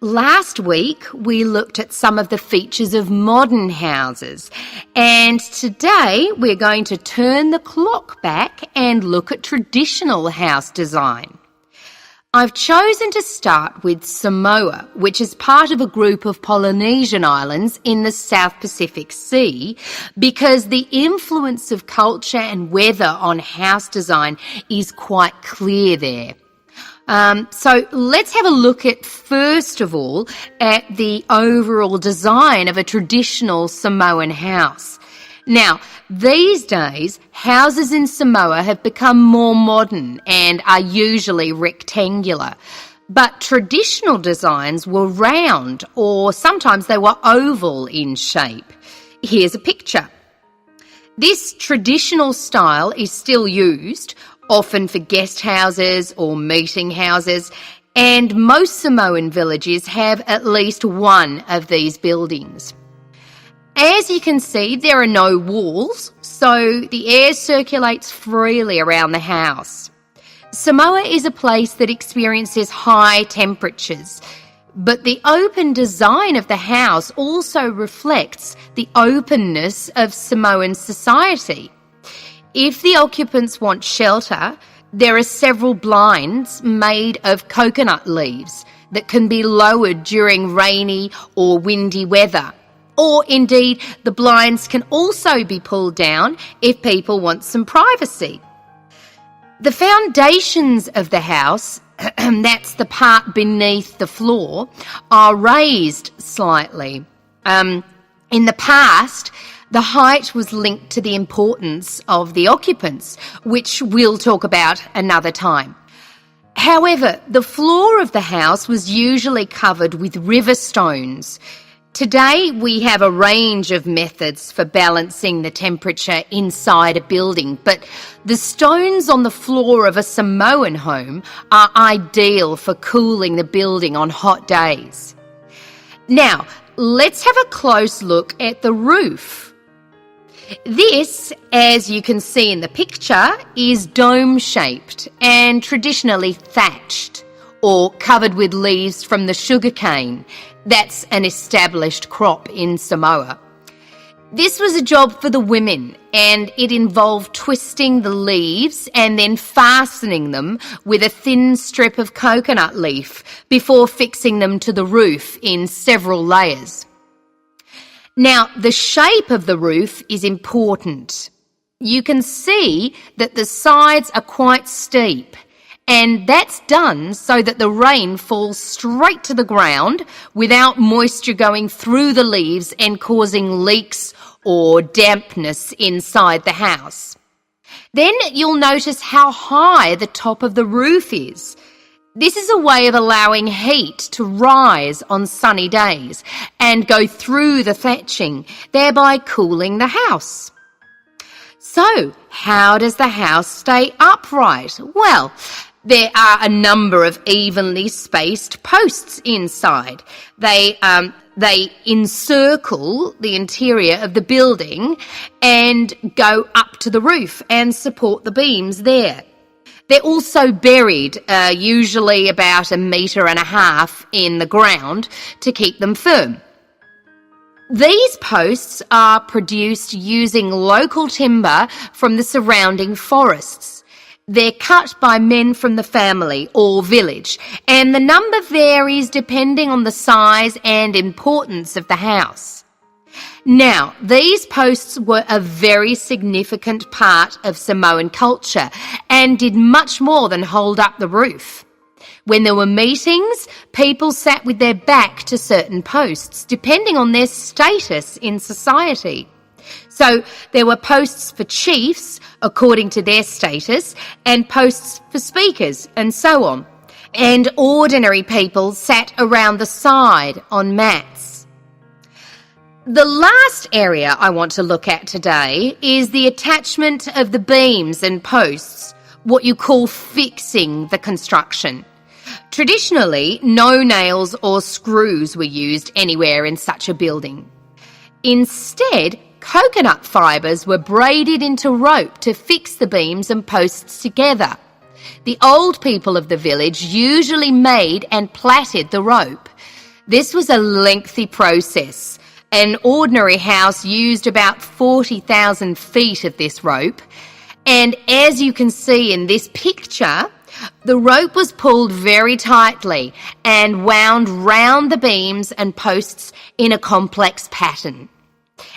Last week, we looked at some of the features of modern houses, and today we're going to turn the clock back and look at traditional house design. I've chosen to start with Samoa, which is part of a group of Polynesian islands in the South Pacific Sea, because the influence of culture and weather on house design is quite clear there. So let's have a look at, first of all, at the overall design of a traditional Samoan house. Now, these days, houses in Samoa have become more modern and are usually rectangular. But traditional designs were round, or sometimes they were oval in shape. Here's a picture. This traditional style is still used, often for guest houses or meeting houses, and most Samoan villages have at least one of these buildings. As you can see, there are no walls, so the air circulates freely around the house. Samoa is a place that experiences high temperatures, but the open design of the house also reflects the openness of Samoan society. If the occupants want shelter, there are several blinds made of coconut leaves that can be lowered during rainy or windy weather. Or indeed, the blinds can also be pulled down if people want some privacy. The foundations of the house, that's the part beneath the floor, are raised slightly. In the past, the height was linked to the importance of the occupants, which we'll talk about another time. However, the floor of the house was usually covered with river stones. Today, we have a range of methods for balancing the temperature inside a building, but the stones on the floor of a Samoan home are ideal for cooling the building on hot days. Now, let's have a close look at the roof. This, as you can see in the picture, is dome-shaped and traditionally thatched or covered with leaves from the sugarcane. That's an established crop in Samoa. This was a job for the women, and it involved twisting the leaves and then fastening them with a thin strip of coconut leaf before fixing them to the roof in several layers. Now, the shape of the roof is important. You can see that the sides are quite steep, and that's done so that the rain falls straight to the ground without moisture going through the leaves and causing leaks or dampness inside the house. Then you'll notice how high the top of the roof is. This is a way of allowing heat to rise on sunny days and go through the thatching, thereby cooling the house. So, how does the house stay upright? Well, there are a number of evenly spaced posts inside. They encircle the interior of the building and go up to the roof and support the beams there. They're also buried, usually about 1.5 meters in the ground to keep them firm. These posts are produced using local timber from the surrounding forests. They're cut by men from the family or village, and the number varies depending on the size and importance of the house. Now, these posts were a very significant part of Samoan culture and did much more than hold up the roof. When there were meetings, people sat with their back to certain posts, depending on their status in society. So there were posts for chiefs, according to their status, and posts for speakers, and so on. And ordinary people sat around the side on mats. The last area I want to look at today is the attachment of the beams and posts, what you call fixing the construction. Traditionally, no nails or screws were used anywhere in such a building. Instead, coconut fibres were braided into rope to fix the beams and posts together. The old people of the village usually made and plaited the rope. This was a lengthy process. An ordinary house used about 40,000 feet of this rope. And as you can see in this picture, the rope was pulled very tightly and wound round the beams and posts in a complex pattern.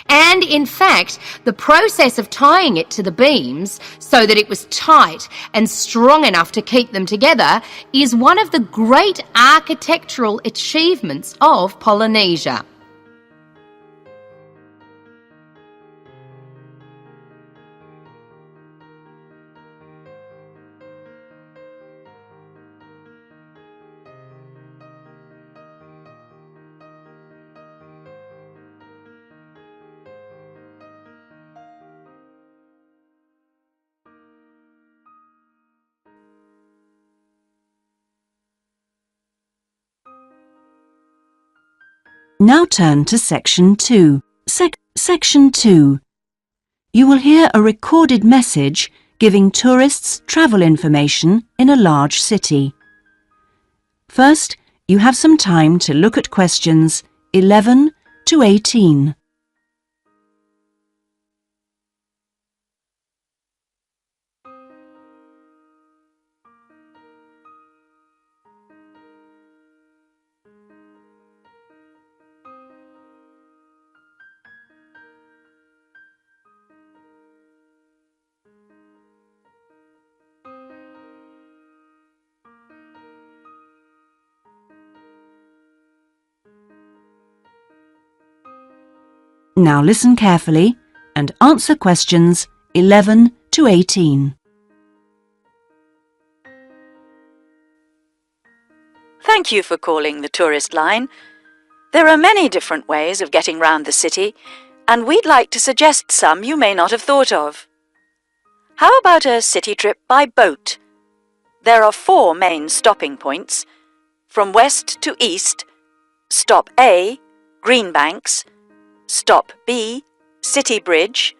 And in fact, the process of tying it to the beams so that it was tight and strong enough to keep them together is one of the great architectural achievements of Polynesia. Now turn to Section 2. Section 2. You will hear a recorded message giving tourists travel information in a large city. First, you have some time to look at questions 11 to 18. Now listen carefully and answer questions 11 to 18. Thank you for calling the tourist line. There are many different ways of getting round the city, and we'd like to suggest some you may not have thought of. How about a city trip by boat? There are 4 main stopping points. From west to east, Stop A, Greenbanks, Stop B, City Bridge,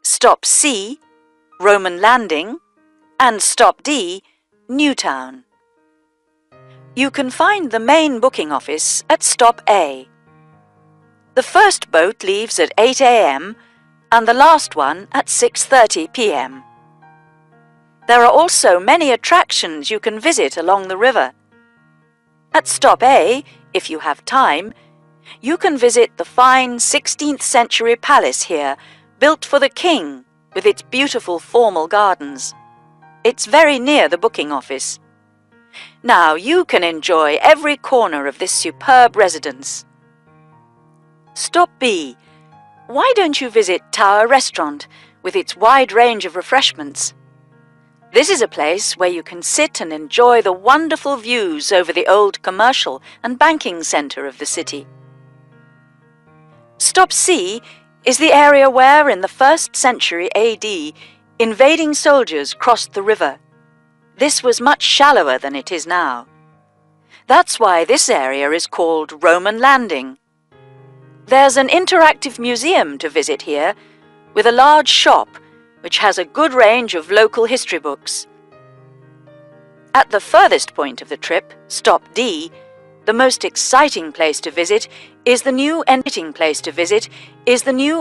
Stop C, Roman Landing, and Stop D, Newtown. You can find the main booking office at Stop A. The first boat leaves at 8 a.m. and the last one at 6:30 p.m. There are also many attractions you can visit along the river. At Stop A, if you have time, you can visit the fine 16th century palace here, built for the king, with its beautiful formal gardens. It's very near the booking office. Now you can enjoy every corner of this superb residence. Stop B. Why don't you visit Tower Restaurant with its wide range of refreshments? This is a place where you can sit and enjoy the wonderful views over the old commercial and banking centre of the city. Stop C is the area where, in the 1st century AD, invading soldiers crossed the river. This was much shallower than it is now. That's why this area is called Roman Landing. There's an interactive museum to visit here, with a large shop which has a good range of local history books. At the furthest point of the trip, Stop D, the most exciting place to visit is the new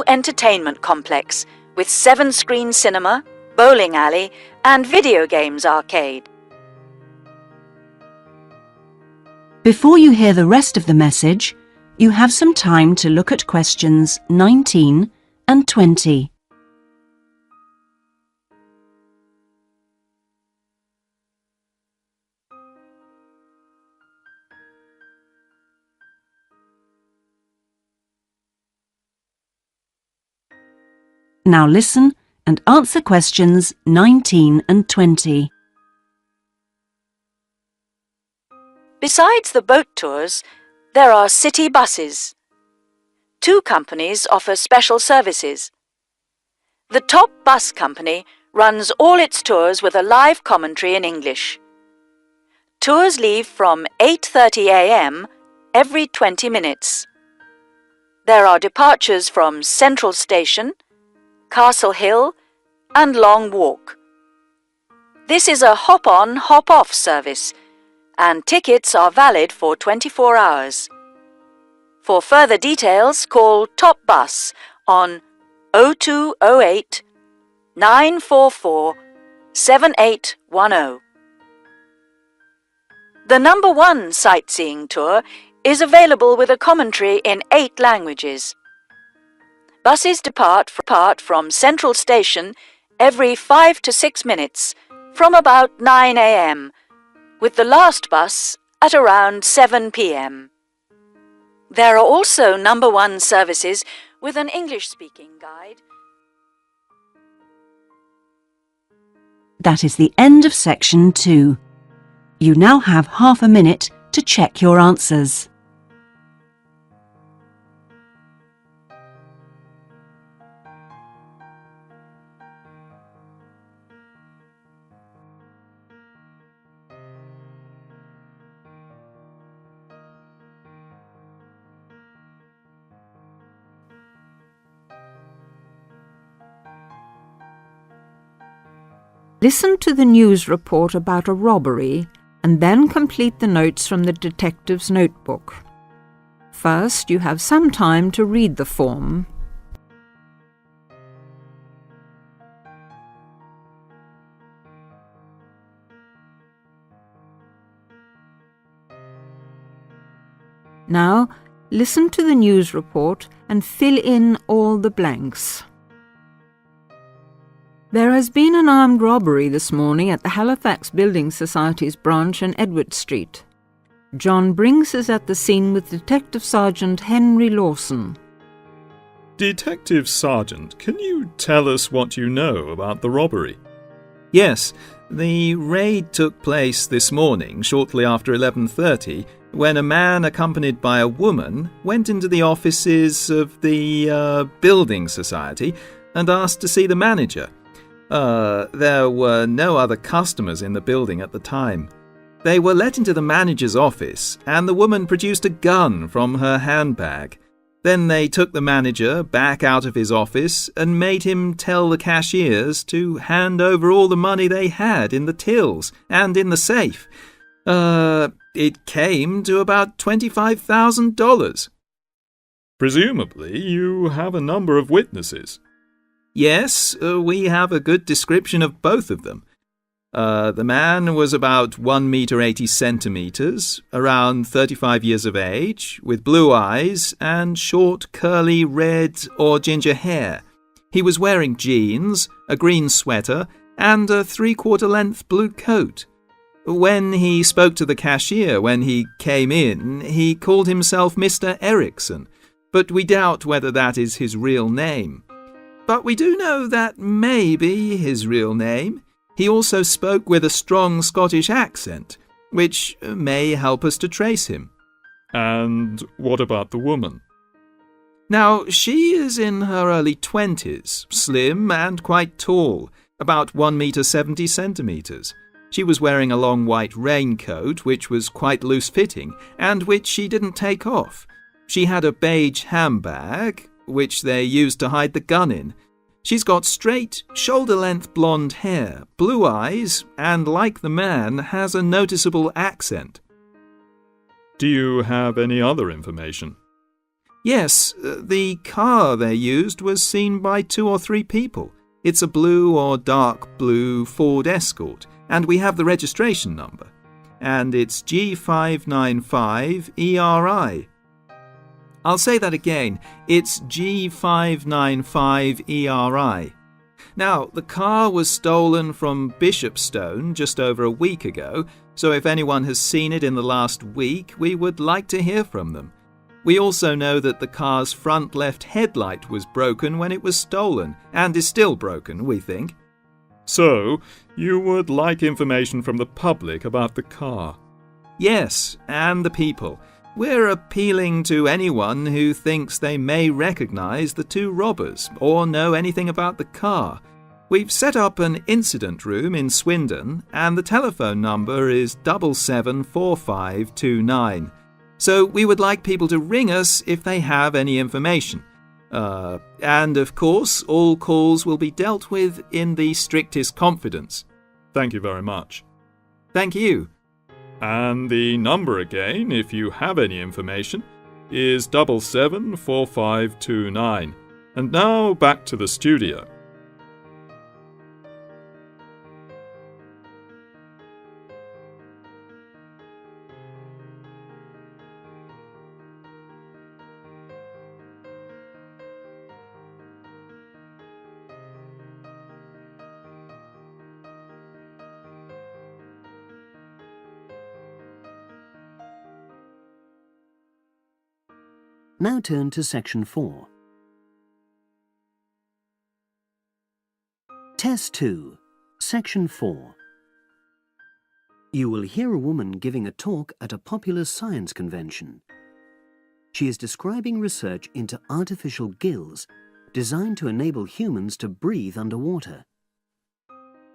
entertainment complex with 7-screen cinema, bowling alley, and video games arcade. Before you hear the rest of the message, you have some time to look at questions 19 and 20. Now listen and answer questions 19 and 20. Besides the boat tours, there are city buses. 2 companies offer special services. The top bus company runs all its tours with a live commentary in English. Tours leave from 8:30 a.m. every 20 minutes. There are departures from Central Station, Castle Hill, and Long Walk. This is a hop-on, hop-off service, and tickets are valid for 24 hours. For further details, call Top Bus on 0208 944 7810. The number 1 sightseeing tour is available with a commentary in 8 languages. Buses depart from Central Station every 5 to 6 minutes from about 9 a.m., with the last bus at around 7 p.m. There are also number 1 services with an English-speaking guide. That is the end of section 2. You now have half a minute to check your answers. Listen to the news report about a robbery and then complete the notes from the detective's notebook. First, you have some time to read the form. Now, listen to the news report and fill in all the blanks. There has been an armed robbery this morning at the Halifax Building Society's branch on Edward Street. John Brinks is at the scene with Detective Sergeant Henry Lawson. Detective Sergeant, can you tell us what you know about the robbery? Yes, the raid took place this morning shortly after 11:30 when a man accompanied by a woman went into the offices of the Building Society and asked to see the manager. There were no other customers in the building at the time. They were let into the manager's office, and the woman produced a gun from her handbag. Then they took the manager back out of his office and made him tell the cashiers to hand over all the money they had in the tills and in the safe. It came to about $25,000. Presumably, you have a number of witnesses. Yes, we have a good description of both of them. The man was about 1 meter 80 centimeters, around 35 years of age, with blue eyes and short, curly red or ginger hair. He was wearing jeans, a green sweater, and a 3/4 length blue coat. When he spoke to the cashier when he came in, he called himself Mr. Erickson, but we doubt whether that is his real name. But we do know that may be his real name. He also spoke with a strong Scottish accent, which may help us to trace him. And what about the woman? Now, she is in her early 20s, slim and quite tall, about 1 meter 70 centimeters. She was wearing a long white raincoat, which was quite loose-fitting, and which she didn't take off. She had a beige handbag, which they used to hide the gun in. She's got straight, shoulder-length blonde hair, blue eyes, and like the man, has a noticeable accent. Do you have any other information? Yes, the car they used was seen by 2 or 3 people. It's a blue or dark blue Ford Escort, and we have the registration number. And it's G595ERI. I'll say that again. It's G595ERI. Now, the car was stolen from Bishopstone just over a week ago, so if anyone has seen it in the last week, we would like to hear from them. We also know that the car's front left headlight was broken when it was stolen, and is still broken, we think. So, you would like information from the public about the car? Yes, and the people. We're appealing to anyone who thinks they may recognise the 2 robbers or know anything about the car. We've set up an incident room in Swindon, and the telephone number is 774529. So we would like people to ring us if they have any information. And of course, all calls will be dealt with in the strictest confidence. Thank you very much. Thank you. And the number again, if you have any information, is 774529. And now back to the studio. Now turn to Section 4. Test 2, Section 4. You will hear a woman giving a talk at a popular science convention. She is describing research into artificial gills designed to enable humans to breathe underwater.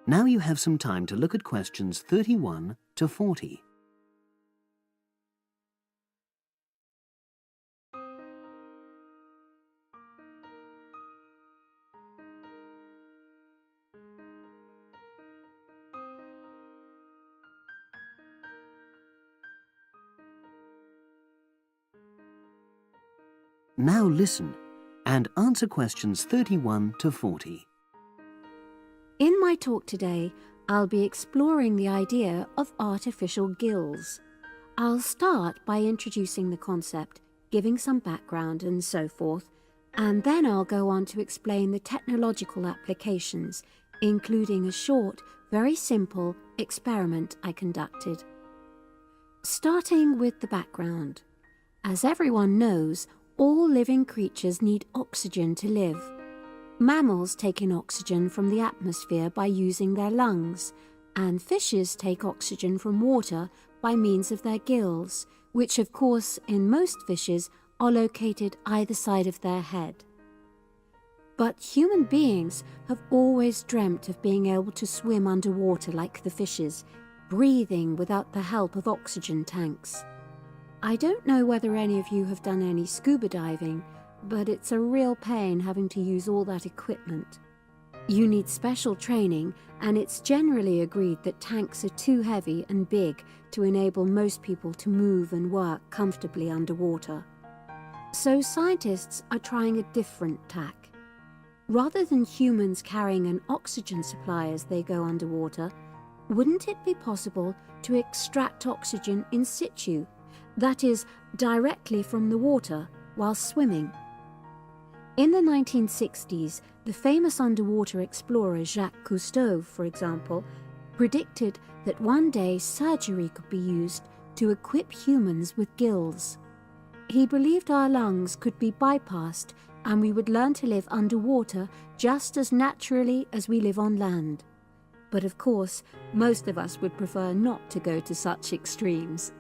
Now you have some time to look at questions 31 to 40. Now listen and answer questions 31 to 40. In my talk today, I'll be exploring the idea of artificial gills. I'll start by introducing the concept, giving some background and so forth, and then I'll go on to explain the technological applications, including a short, very simple experiment I conducted. Starting with the background. As everyone knows, all living creatures need oxygen to live. Mammals take in oxygen from the atmosphere by using their lungs, and fishes take oxygen from water by means of their gills, which of course in most fishes are located either side of their head. But human beings have always dreamt of being able to swim underwater like the fishes, breathing without the help of oxygen tanks. I don't know whether any of you have done any scuba diving, but it's a real pain having to use all that equipment. You need special training, and it's generally agreed that tanks are too heavy and big to enable most people to move and work comfortably underwater. So scientists are trying a different tack. Rather than humans carrying an oxygen supply as they go underwater, wouldn't it be possible to extract oxygen in situ? That is, directly from the water while swimming. In the 1960s, the famous underwater explorer Jacques Cousteau, for example, predicted that one day surgery could be used to equip humans with gills. He believed our lungs could be bypassed and we would learn to live underwater just as naturally as we live on land. But of course, most of us would prefer not to go to such extremes.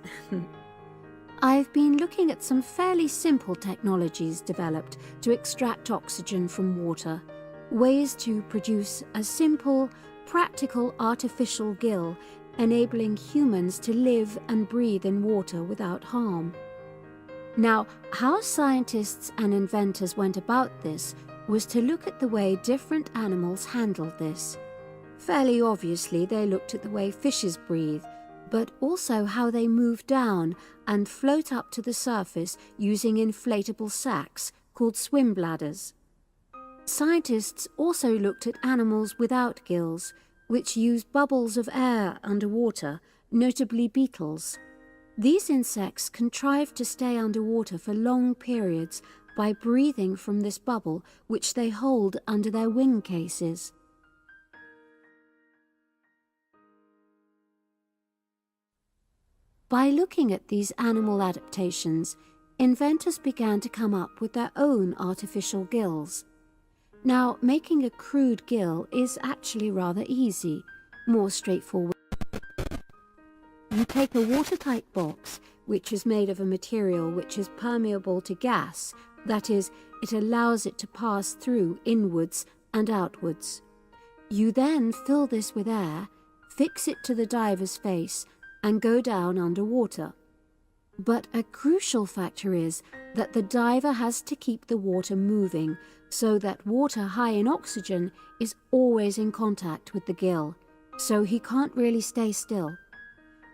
I've been looking at some fairly simple technologies developed to extract oxygen from water, ways to produce a simple, practical artificial gill, enabling humans to live and breathe in water without harm. Now, how scientists and inventors went about this was to look at the way different animals handled this. Fairly obviously, they looked at the way fishes breathe, but also how they move down and float up to the surface using inflatable sacs called swim bladders. Scientists also looked at animals without gills, which use bubbles of air underwater, notably beetles. These insects contrive to stay underwater for long periods by breathing from this bubble, which they hold under their wing cases. By looking at these animal adaptations, inventors began to come up with their own artificial gills. Now, making a crude gill is actually rather easy, more straightforward. You take a watertight box, which is made of a material which is permeable to gas, that is, it allows it to pass through inwards and outwards. You then fill this with air, fix it to the diver's face, and go down underwater. But a crucial factor is that the diver has to keep the water moving so that water high in oxygen is always in contact with the gill, so he can't really stay still.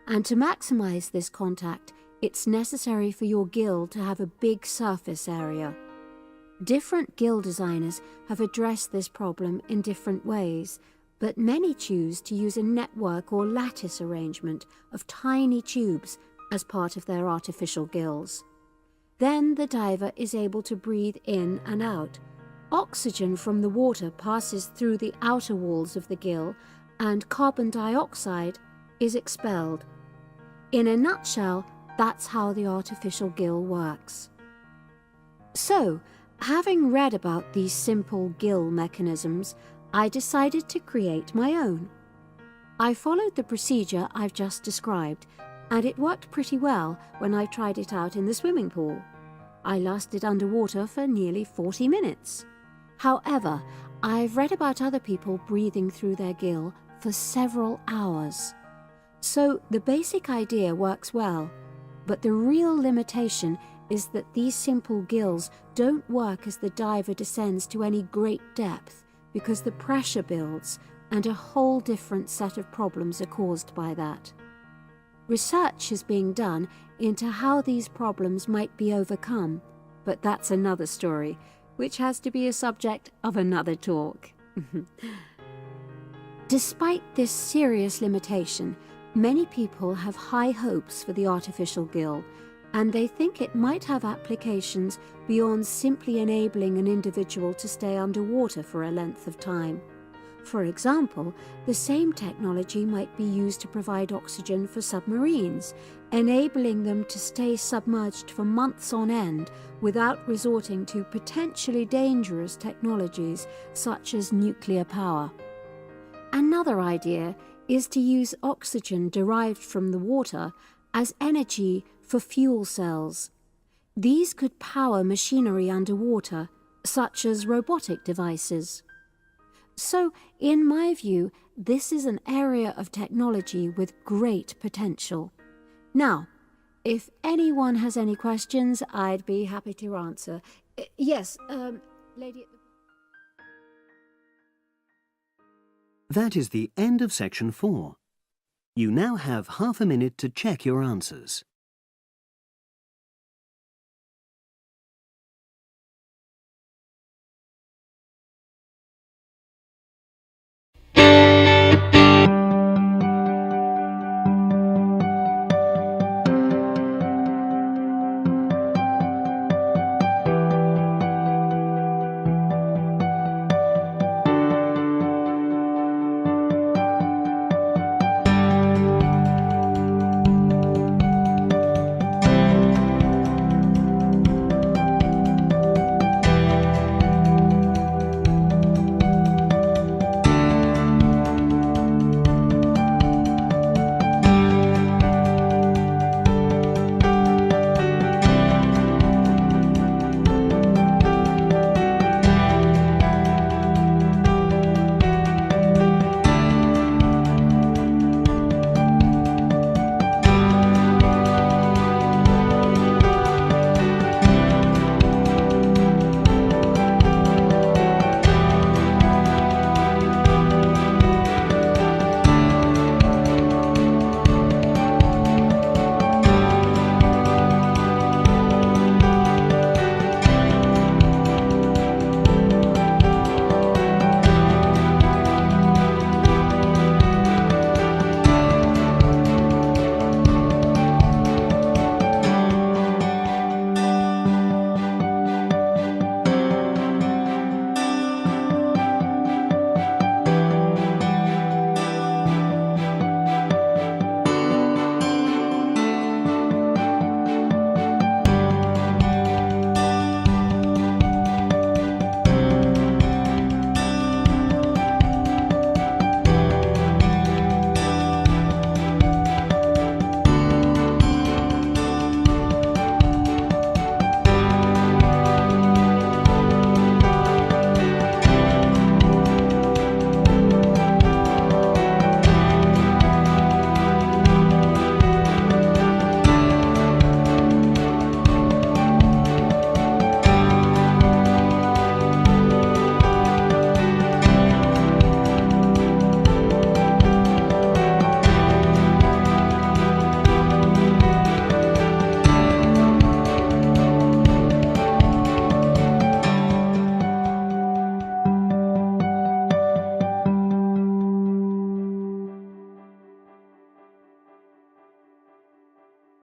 And to maximize this contact, it's necessary for your gill to have a big surface area. Different gill designers have addressed this problem in different ways, but many choose to use a network or lattice arrangement of tiny tubes as part of their artificial gills. Then the diver is able to breathe in and out. Oxygen from the water passes through the outer walls of the gill, and carbon dioxide is expelled. In a nutshell, that's how the artificial gill works. So, having read about these simple gill mechanisms, I decided to create my own. I followed the procedure I've just described, and it worked pretty well when I tried it out in the swimming pool. I lasted underwater for nearly 40 minutes. However, I've read about other people breathing through their gill for several hours. So the basic idea works well, but the real limitation is that these simple gills don't work as the diver descends to any great depth because the pressure builds and a whole different set of problems are caused by that. Research is being done into how these problems might be overcome, but that's another story, which has to be a subject of another talk. Despite this serious limitation, many people have high hopes for the artificial gill, and they think it might have applications beyond simply enabling an individual to stay underwater for a length of time. For example, the same technology might be used to provide oxygen for submarines, enabling them to stay submerged for months on end without resorting to potentially dangerous technologies such as nuclear power. Another idea is to use oxygen derived from the water as energy for fuel cells. These could power machinery underwater, such as robotic devices. So, in my view, this is an area of technology with great potential. Now, if anyone has any questions, I'd be happy to answer. Yes, lady at the... That is the end of section 4. You now have half a minute to check your answers.